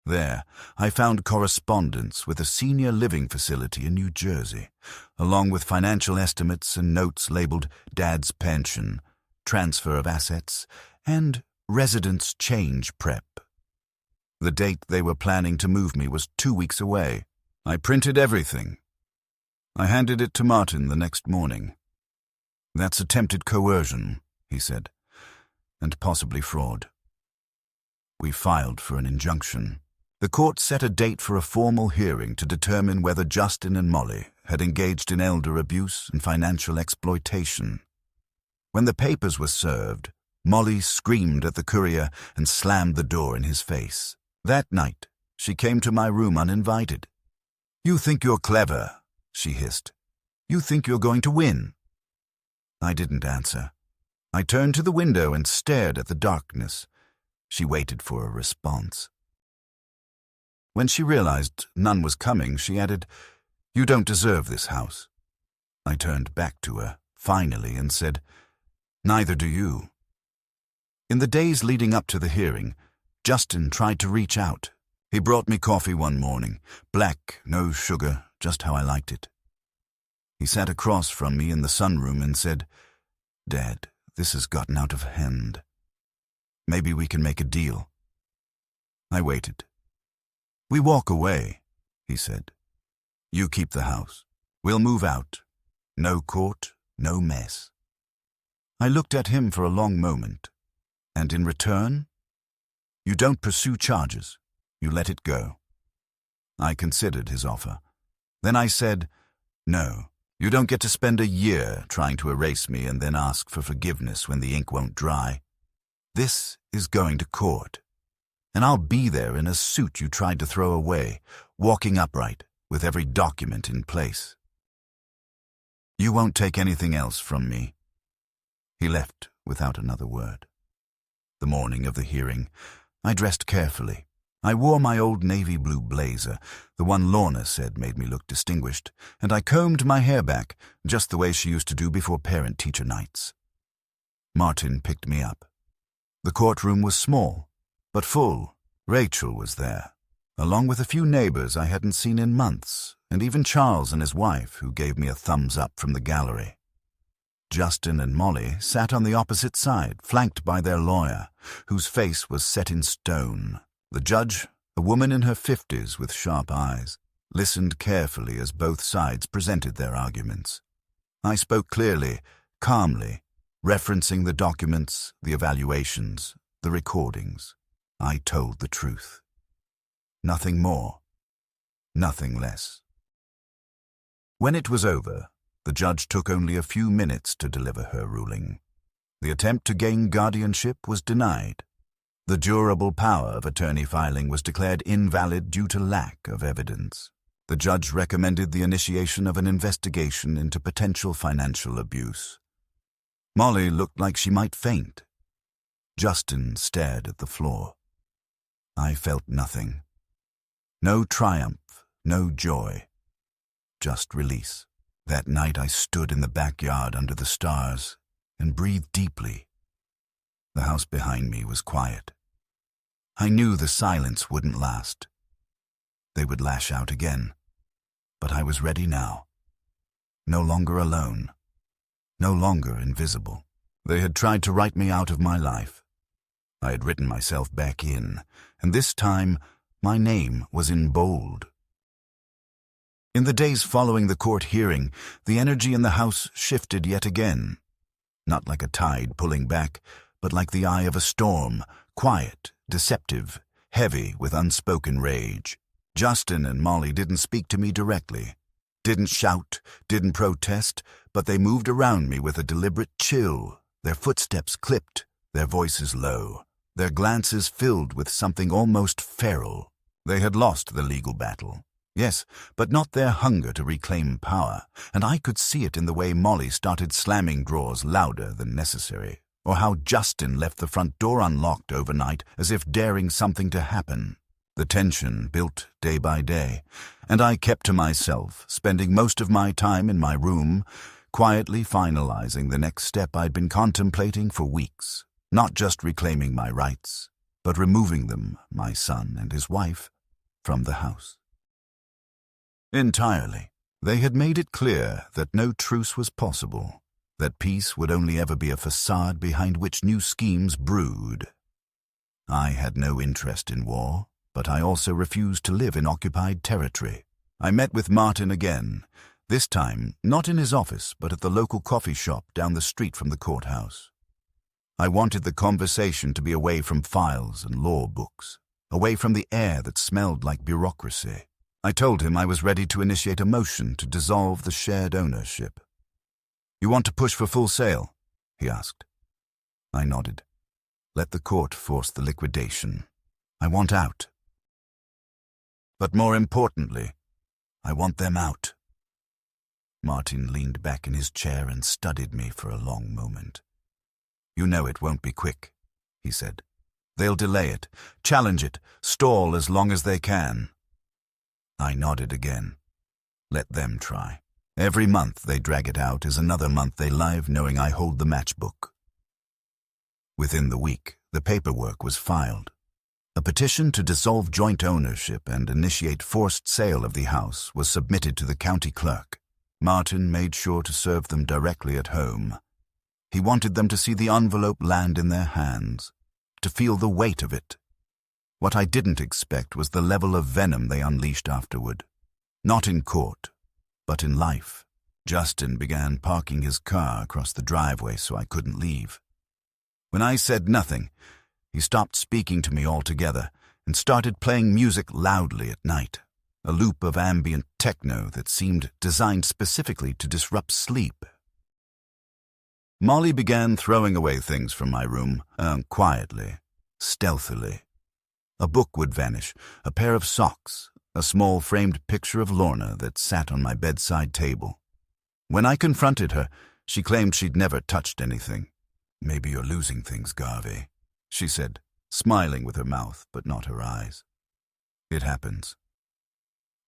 There, I found correspondence with a senior living facility in New Jersey, along with financial estimates and notes labeled Dad's Pension, Transfer of Assets, and Residence Change Prep. The date they were planning to move me was 2 weeks away. I printed everything. I handed it to Martin the next morning. "That's attempted coercion," he said, "and possibly fraud." We filed for an injunction. The court set a date for a formal hearing to determine whether Justin and Molly had engaged in elder abuse and financial exploitation. When the papers were served, Molly screamed at the courier and slammed the door in his face. That night, she came to my room uninvited. "You think you're clever," she hissed. "You think you're going to win." I didn't answer. I turned to the window and stared at the darkness. She waited for a response. When she realized none was coming, she added, "You don't deserve this house." I turned back to her, finally, and said, "Neither do you." In the days leading up to the hearing, Justin tried to reach out. He brought me coffee one morning, black, no sugar, just how I liked it. He sat across from me in the sunroom and said, "Dad, this has gotten out of hand. Maybe we can make a deal." I waited. "We walk away," he said. "You keep the house. We'll move out. No court, no mess." I looked at him for a long moment. "And in return?" "You don't pursue charges. You let it go." I considered his offer. Then I said, "No, you don't get to spend a year trying to erase me and then ask for forgiveness when the ink won't dry. This is going to court. And I'll be there in a suit you tried to throw away, walking upright, with every document in place. You won't take anything else from me." He left without another word. The morning of the hearing, I dressed carefully. I wore my old navy blue blazer, the one Lorna said made me look distinguished, and I combed my hair back, just the way she used to do before parent-teacher nights. Martin picked me up. The courtroom was small, but full. Rachel was there, along with a few neighbors I hadn't seen in months, and even Charles and his wife, who gave me a thumbs up from the gallery. Justin and Molly sat on the opposite side, flanked by their lawyer, whose face was set in stone. The judge, a woman in her 50s with sharp eyes, listened carefully as both sides presented their arguments. I spoke clearly, calmly, referencing the documents, the evaluations, the recordings. I told the truth. Nothing more, nothing less. When it was over, the judge took only a few minutes to deliver her ruling. The attempt to gain guardianship was denied. The durable power of attorney filing was declared invalid due to lack of evidence. The judge recommended the initiation of an investigation into potential financial abuse. Molly looked like she might faint. Justin stared at the floor. I felt nothing. No triumph, no joy. Just release. That night I stood in the backyard under the stars and breathed deeply. The house behind me was quiet. I knew the silence wouldn't last. They would lash out again. But I was ready now. No longer alone. No longer invisible. They had tried to write me out of my life. I had written myself back in, and this time my name was in bold. In the days following the court hearing, the energy in the house shifted yet again. Not like a tide pulling back, but like the eye of a storm, quiet, deceptive, heavy with unspoken rage. Justin and Molly didn't speak to me directly, didn't shout, didn't protest, but they moved around me with a deliberate chill, their footsteps clipped, their voices low, their glances filled with something almost feral. They had lost the legal battle. Yes, but not their hunger to reclaim power, and I could see it in the way Molly started slamming drawers louder than necessary, or how Justin left the front door unlocked overnight as if daring something to happen. The tension built day by day, and I kept to myself, spending most of my time in my room, quietly finalizing the next step I'd been contemplating for weeks, not just reclaiming my rights, but removing them, my son and his wife, from the house. Entirely. They had made it clear that no truce was possible, that peace would only ever be a facade behind which new schemes brewed. I had no interest in war, but I also refused to live in occupied territory. I met with Martin again, this time not in his office but at the local coffee shop down the street from the courthouse. I wanted the conversation to be away from files and law books, away from the air that smelled like bureaucracy. I told him I was ready to initiate a motion to dissolve the shared ownership. "You want to push for full sale?" he asked. I nodded. "Let the court force the liquidation. I want out. But more importantly, I want them out." Martin leaned back in his chair and studied me for a long moment. "You know it won't be quick," he said. "They'll delay it, challenge it, stall as long as they can." I nodded again. Let them try. Every month they drag it out is another month they live knowing I hold the matchbook. Within the week, the paperwork was filed. A petition to dissolve joint ownership and initiate forced sale of the house was submitted to the county clerk. Martin made sure to serve them directly at home. He wanted them to see the envelope land in their hands, to feel the weight of it. What I didn't expect was the level of venom they unleashed afterward. Not in court, but in life. Justin began parking his car across the driveway so I couldn't leave. When I said nothing, he stopped speaking to me altogether and started playing music loudly at night, a loop of ambient techno that seemed designed specifically to disrupt sleep. Molly began throwing away things from my room, quietly, stealthily. A book would vanish, a pair of socks, a small framed picture of Lorna that sat on my bedside table. When I confronted her, she claimed she'd never touched anything. "Maybe you're losing things, Garvey," she said, smiling with her mouth but not her eyes. "It happens."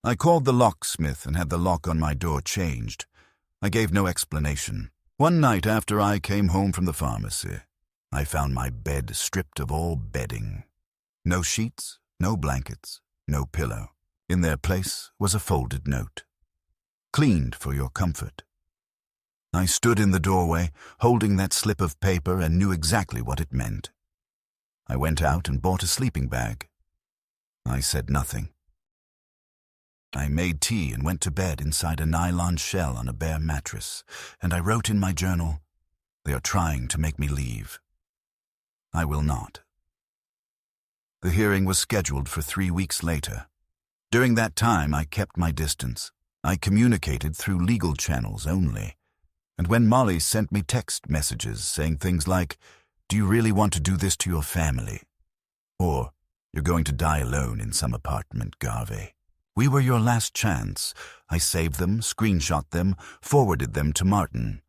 I called the locksmith and had the lock on my door changed. I gave no explanation. One night after I came home from the pharmacy, I found my bed stripped of all bedding. No sheets, no blankets, no pillow. In their place was a folded note. "Cleaned for your comfort." I stood in the doorway, holding that slip of paper, and knew exactly what it meant. I went out and bought a sleeping bag. I said nothing. I made tea and went to bed inside a nylon shell on a bare mattress, and I wrote in my journal, "They are trying to make me leave. I will not." The hearing was scheduled for 3 weeks later. During that time, I kept my distance. I communicated through legal channels only. And when Molly sent me text messages saying things like, "Do you really want to do this to your family?" Or, "You're going to die alone in some apartment, Garvey. We were your last chance," I saved them, screenshot them, forwarded them to Martin.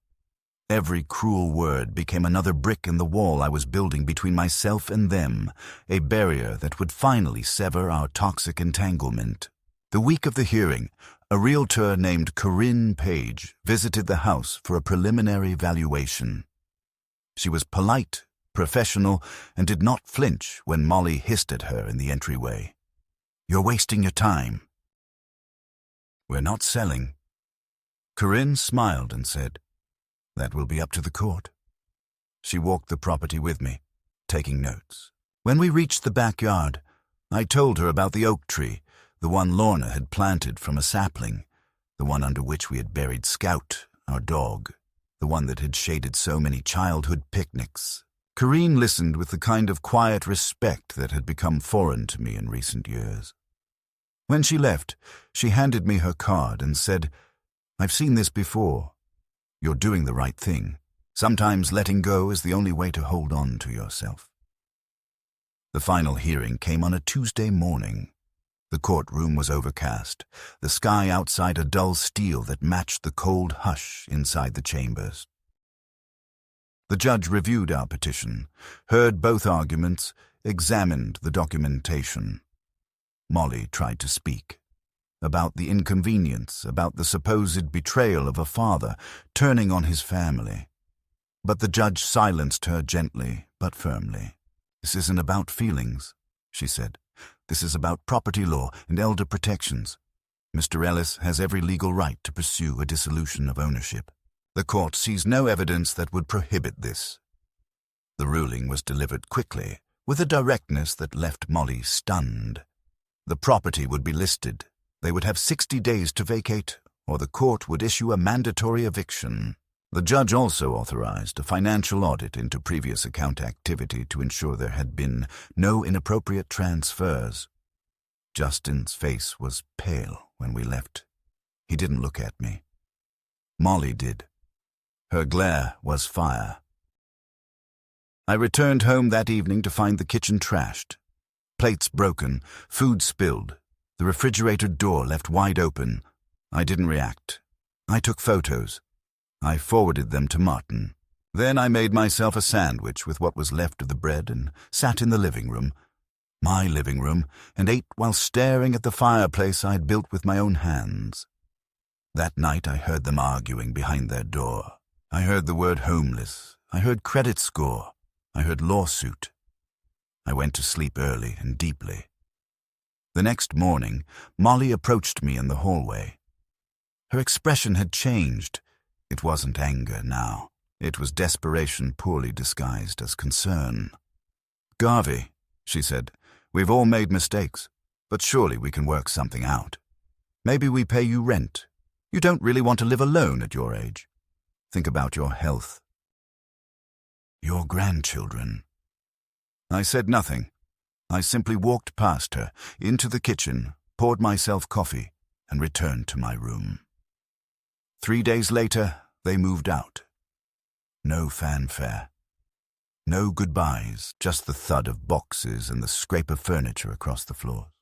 Every cruel word became another brick in the wall I was building between myself and them, a barrier that would finally sever our toxic entanglement. The week of the hearing, a realtor named Corinne Page visited the house for a preliminary valuation. She was polite, professional, and did not flinch when Molly hissed at her in the entryway. "You're wasting your time." "We're not selling." Corinne smiled and said, "That will be up to the court." She walked the property with me, taking notes. When we reached the backyard, I told her about the oak tree, the one Lorna had planted from a sapling, the one under which we had buried Scout, our dog, the one that had shaded so many childhood picnics. Corinne listened with the kind of quiet respect that had become foreign to me in recent years. When she left, she handed me her card and said, "I've seen this before. You're doing the right thing. Sometimes letting go is the only way to hold on to yourself." The final hearing came on a Tuesday morning. The courtroom was overcast, the sky outside a dull steel that matched the cold hush inside the chambers. The judge reviewed our petition, heard both arguments, examined the documentation. Molly tried to speak. About the inconvenience, about the supposed betrayal of a father turning on his family. But the judge silenced her gently but firmly. "This isn't about feelings," she said. "This is about property law and elder protections. Mr. Ellis has every legal right to pursue a dissolution of ownership. The court sees no evidence that would prohibit this." The ruling was delivered quickly, with a directness that left Molly stunned. The property would be listed. They would have 60 days to vacate, or the court would issue a mandatory eviction. The judge also authorized a financial audit into previous account activity to ensure there had been no inappropriate transfers. Justin's face was pale when we left. He didn't look at me. Molly did. Her glare was fire. I returned home that evening to find the kitchen trashed. Plates broken, food spilled, the refrigerator door left wide open. I didn't react. I took photos. I forwarded them to Martin. Then I made myself a sandwich with what was left of the bread and sat in the living room, my living room, and ate while staring at the fireplace I'd built with my own hands. That night I heard them arguing behind their door. I heard the word homeless. I heard credit score. I heard lawsuit. I went to sleep early and deeply. The next morning, Molly approached me in the hallway. Her expression had changed. It wasn't anger now. It was desperation poorly disguised as concern. "Garvey," she said, "we've all made mistakes, but surely we can work something out. Maybe we pay you rent. You don't really want to live alone at your age. Think about your health. Your grandchildren." I said nothing. I simply walked past her, into the kitchen, poured myself coffee, and returned to my room. 3 days later, they moved out. No fanfare. No goodbyes, just the thud of boxes and the scrape of furniture across the floors.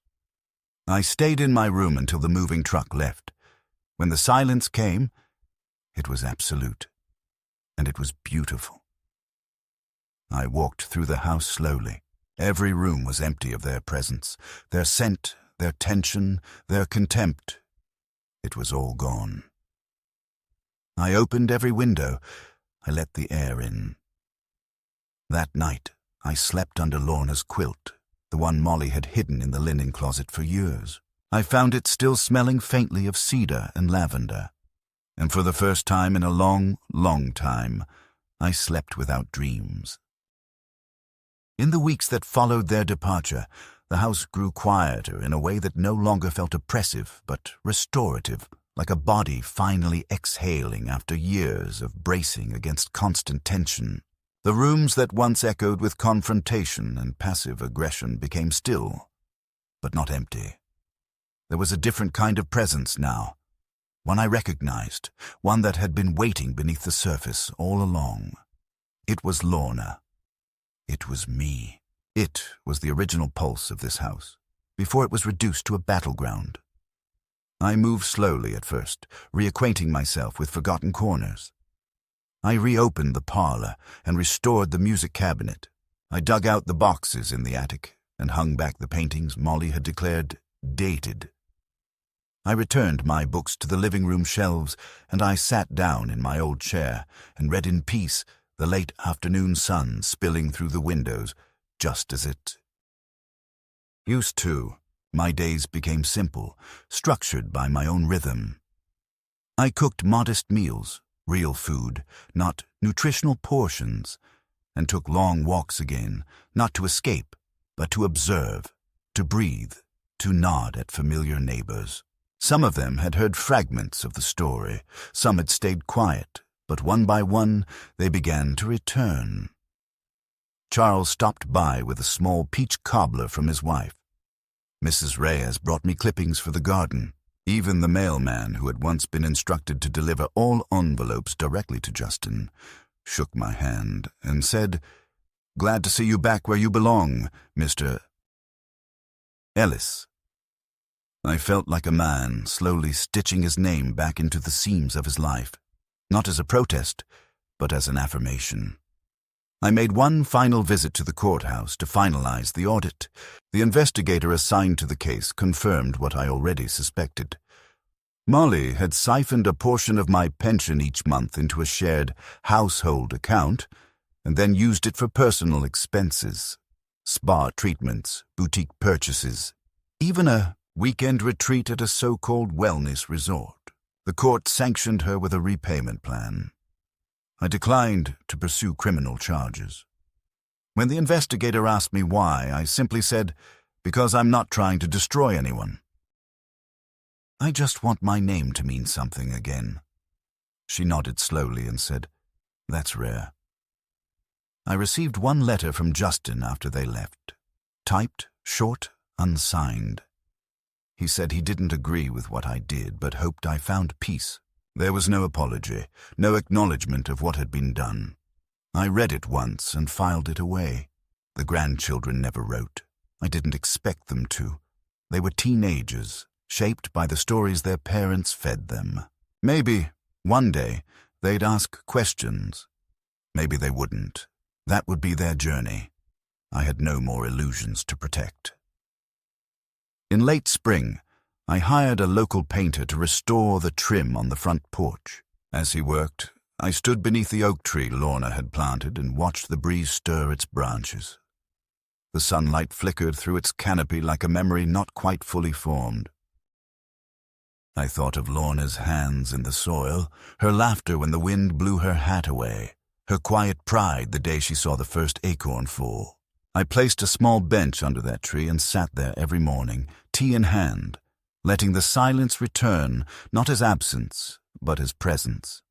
I stayed in my room until the moving truck left. When the silence came, it was absolute, and it was beautiful. I walked through the house slowly. Every room was empty of their presence, their scent, their tension, their contempt. It was all gone. I opened every window. I let the air in. That night, I slept under Lorna's quilt, the one Molly had hidden in the linen closet for years. I found it still smelling faintly of cedar and lavender. And for the first time in a long, long time, I slept without dreams. In the weeks that followed their departure, the house grew quieter in a way that no longer felt oppressive but restorative, like a body finally exhaling after years of bracing against constant tension. The rooms that once echoed with confrontation and passive aggression became still, but not empty. There was a different kind of presence now, one I recognized, one that had been waiting beneath the surface all along. It was Lorna. It was me. It was the original pulse of this house, before it was reduced to a battleground. I moved slowly at first, reacquainting myself with forgotten corners. I reopened the parlor and restored the music cabinet. I dug out the boxes in the attic and hung back the paintings Molly had declared dated. I returned my books to the living room shelves, and I sat down in my old chair and read in peace the late afternoon sun spilling through the windows just as it. Used to, my days became simple, structured by my own rhythm. I cooked modest meals, real food, not nutritional portions, and took long walks again, not to escape, but to observe, to breathe, to nod at familiar neighbors. Some of them had heard fragments of the story, some had stayed quiet, but one by one they began to return. Charles stopped by with a small peach cobbler from his wife. Mrs. Reyes brought me clippings for the garden. Even the mailman, who had once been instructed to deliver all envelopes directly to Justin, shook my hand and said, "Glad to see you back where you belong, Mr. Ellis." I felt like a man slowly stitching his name back into the seams of his life, not as a protest, but as an affirmation. I made one final visit to the courthouse to finalize the audit. The investigator assigned to the case confirmed what I already suspected. Molly had siphoned a portion of my pension each month into a shared household account and then used it for personal expenses, spa treatments, boutique purchases, even a weekend retreat at a so-called wellness resort. The court sanctioned her with a repayment plan. I declined to pursue criminal charges. When the investigator asked me why, I simply said, "Because I'm not trying to destroy anyone. I just want my name to mean something again." She nodded slowly and said, "That's rare." I received one letter from Justin after they left. Typed, short, unsigned. He said he didn't agree with what I did, but hoped I found peace. There was no apology, no acknowledgement of what had been done. I read it once and filed it away. The grandchildren never wrote. I didn't expect them to. They were teenagers, shaped by the stories their parents fed them. Maybe, one day, they'd ask questions. Maybe they wouldn't. That would be their journey. I had no more illusions to protect. In late spring, I hired a local painter to restore the trim on the front porch. As he worked, I stood beneath the oak tree Lorna had planted and watched the breeze stir its branches. The sunlight flickered through its canopy like a memory not quite fully formed. I thought of Lorna's hands in the soil, her laughter when the wind blew her hat away, her quiet pride the day she saw the first acorn fall. I placed a small bench under that tree and sat there every morning, tea in hand, letting the silence return, not as absence, but as presence.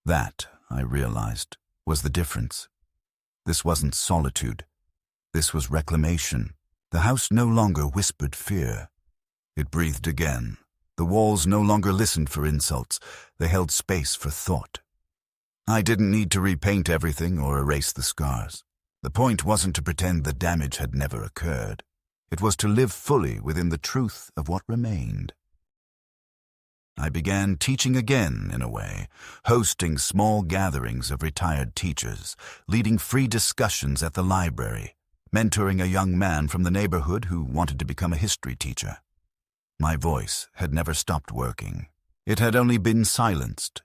That, I realized, was the difference. This wasn't solitude. This was reclamation. The house no longer whispered fear. It breathed again. The walls no longer listened for insults. They held space for thought. I didn't need to repaint everything or erase the scars. The point wasn't to pretend the damage had never occurred. It was to live fully within the truth of what remained. I began teaching again, in a way, hosting small gatherings of retired teachers, leading free discussions at the library, mentoring a young man from the neighborhood who wanted to become a history teacher. My voice had never stopped working. It had only been silenced.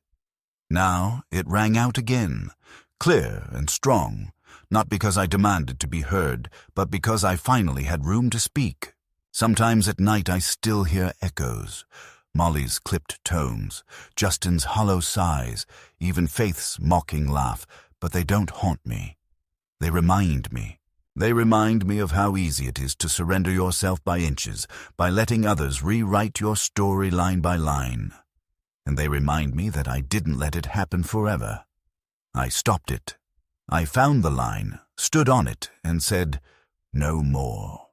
Now it rang out again, clear and strong, not because I demanded to be heard, but because I finally had room to speak. Sometimes at night I still hear echoes, Molly's clipped tones, Justin's hollow sighs, even Faith's mocking laugh, but they don't haunt me. They remind me. They remind me of how easy it is to surrender yourself by inches, by letting others rewrite your story line by line. And they remind me that I didn't let it happen forever. I stopped it. I found the line, stood on it, and said, "No more."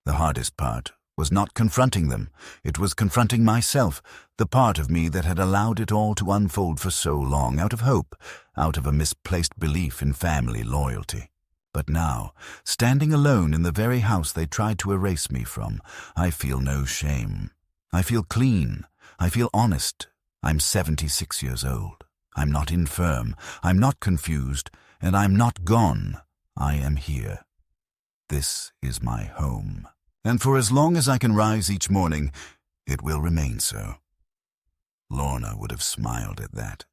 The hardest part was not confronting them. It was confronting myself, the part of me that had allowed it all to unfold for so long, out of hope, out of a misplaced belief in family loyalty. But now, standing alone in the very house they tried to erase me from, I feel no shame. I feel clean. I feel honest. I'm 76 years old. I'm not infirm. I'm not confused. And I'm not gone. I am here. This is my home. And for as long as I can rise each morning, it will remain so. Lorna would have smiled at that.